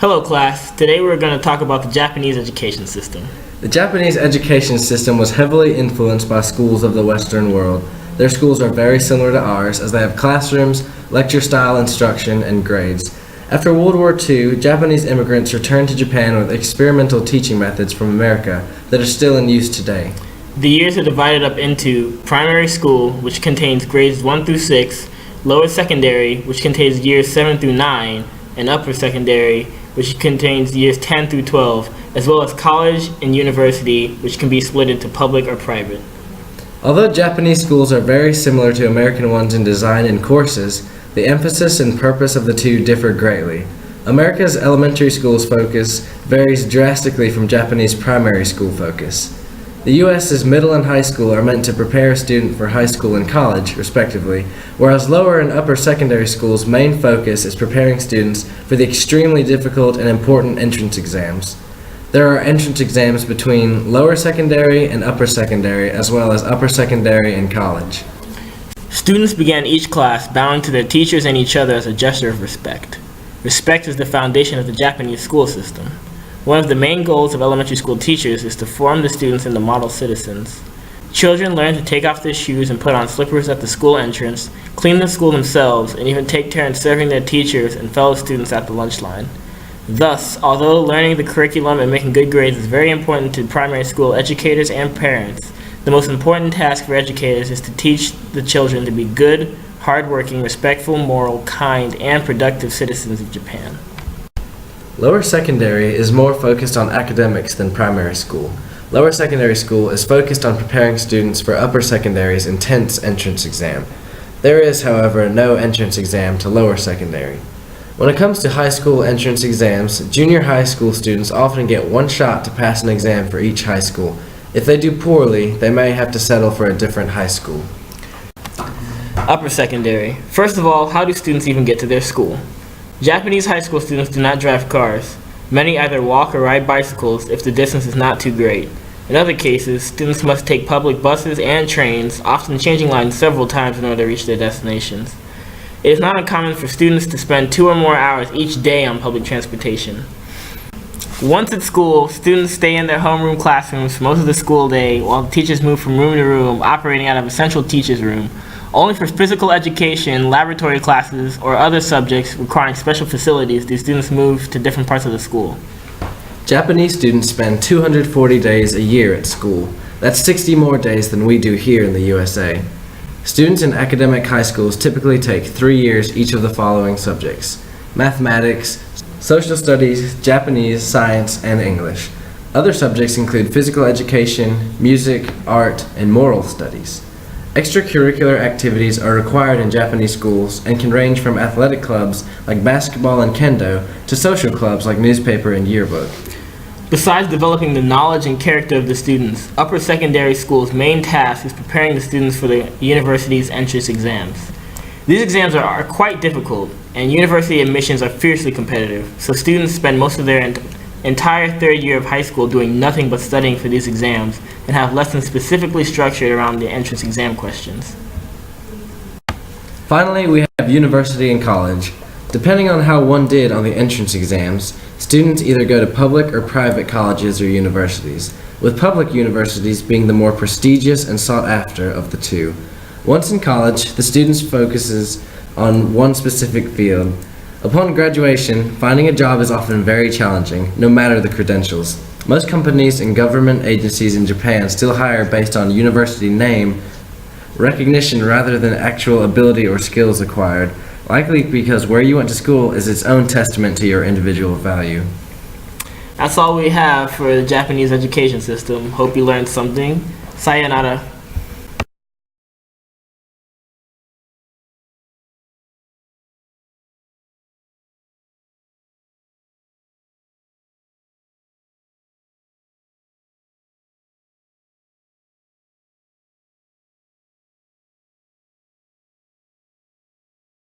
Hello class, today we're going to talk about the Japanese education system. The Japanese education system was heavily influenced by schools of the Western world. Their schools are very similar to ours as they have classrooms, lecture-style instruction, and grades. After World War II, Japanese immigrants returned to Japan with experimental teaching methods from America that are still in use today. The years are divided up into primary school, which contains grades 1 through 6, lower secondary, which contains years 7 through 9, and upper secondary, which contains years 10 through 12, as well as college and university, which can be split into public or private. Although Japanese schools are very similar to American ones in design and courses, the emphasis and purpose of the two differ greatly. America's elementary school's focus varies drastically from Japanese primary school focus. The U.S.'s middle and high school are meant to prepare a student for high school and college, respectively, whereas lower and upper secondary school's main focus is preparing students for the extremely difficult and important entrance exams. There are entrance exams between lower secondary and upper secondary, as well as upper secondary and college. Students began each class bowing to their teachers and each other as a gesture of respect. Respect is the foundation of the Japanese school system. One of the main goals of elementary school teachers is to form the students into model citizens. Children learn to take off their shoes and put on slippers at the school entrance, clean the school themselves, and even take turns serving their teachers and fellow students at the lunch line. Thus, although learning the curriculum and making good grades is very important to primary school educators and parents, the most important task for educators is to teach the children to be good, hardworking, respectful, moral, kind, and productive citizens of Japan. Lower secondary is more focused on academics than primary school. Lower secondary school is focused on preparing students for upper secondary's intense entrance exam. There is, however, no entrance exam to lower secondary. When it comes to high school entrance exams, junior high school students often get one shot to pass an exam for each high school. If they do poorly, they may have to settle for a different high school. Upper secondary. First of all, how do students even get to their school? Japanese high school students do not drive cars. Many either walk or ride bicycles if the distance is not too great. In other cases, students must take public buses and trains, often changing lines several times in order to reach their destinations. It is not uncommon for students to spend 2 or more hours each day on public transportation. Once at school, students stay in their homeroom classrooms for most of the school day while the teachers move from room to room, operating out of a central teacher's room. Only for physical education, laboratory classes, or other subjects requiring special facilities do students move to different parts of the school. Japanese students spend 240 days a year at school. That's 60 more days than we do here in the USA. Students in academic high schools typically take 3 years each of the following subjects: mathematics, social studies, Japanese, science, and English. Other subjects include physical education, music, art, and moral studies. Extracurricular activities are required in Japanese schools and can range from athletic clubs like basketball and kendo to social clubs like newspaper and yearbook. Besides developing the knowledge and character of the students, upper secondary school's main task is preparing the students for the university's entrance exams. These exams are quite difficult, and university admissions are fiercely competitive, so students spend most of their entire third year of high school doing nothing but studying for these exams and have lessons specifically structured around the entrance exam questions. Finally, we have university and college. Depending on how one did on the entrance exams, students either go to public or private colleges or universities, with public universities being the more prestigious and sought after of the two. Once in college, the student focuses on one specific field. Upon graduation, finding a job is often very challenging, no matter the credentials. Most companies and government agencies in Japan still hire based on university name recognition rather than actual ability or skills acquired, likely because where you went to school is its own testament to your individual value. That's all we have for the Japanese education system. Hope you learned something. Sayonara.